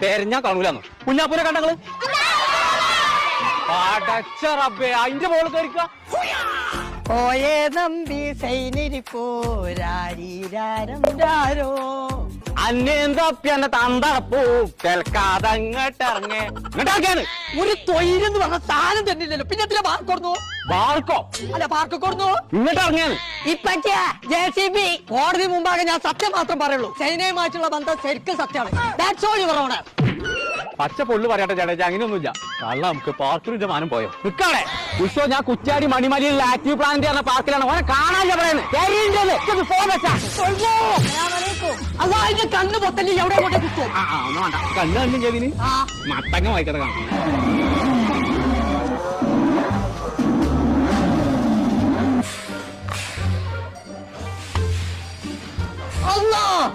തെരഞ്ഞാ കാണൂലെന്ന് കുഞ്ഞാപ്പൂരെ കണ്ടങ്ങള് അടച്ച റബ്ബേ അതിന്റെ മോള് കയറിക്ക ഓയേ നമ്പി സൈനിരിപ്പോരാരീരാരം രാരോ അന്നേന്തപ്പി എന്നെ തന്തടപ്പൂ കേൾക്കാതെ അങ്ങോട്ടിറങ്ങേ ഇങ്ങോട്ടാക്കിയാണ് ഒരു തൊഴിലെന്ന് പറഞ്ഞ സാധനം തന്നില്ലല്ലോ പിന്നെ എന്തിനാ പാർക്ക് കൊടുന്നു ബാർക്കോ അല്ല പാർക്ക് കൊടുന്നു ഇങ്ങോട്ട് ഇറങ്ങിയാണ് ഇപ്പച്ച JCB കോടതി മുമ്പാകെ ഞാൻ സത്യം മാത്രം പറയുള്ളൂ ചൈനയുമായിട്ടുള്ള ബന്ധം ശരിക്കും സത്യമാണ് ദാറ്റ്സ് ഓൾ യുവർ ഓണർ പച്ച പൊള്ളു പറയട്ടെ ചേട്ടാ അങ്ങനെയൊന്നുമില്ല കള്ള നമുക്ക് പാർക്കിൽ മാനം പോയോ നിൽക്കാടെ ഉത്സവ ഞാൻ കുറ്റാടി മണിമലയിലുള്ള ആക്റ്റീവ് പ്ലാന്റ് പറഞ്ഞ പാർക്കിലാണ് ഓനെ കാണാൻ അതായത് കണ്ണ് പൊത്തല്ലേ എവിടെ കൊണ്ട് കിട്ടും കണ്ണ് കണ്ടും ചെവിന് മത്തങ്ങ വായിക്കട്ടെ കാണാം Allah!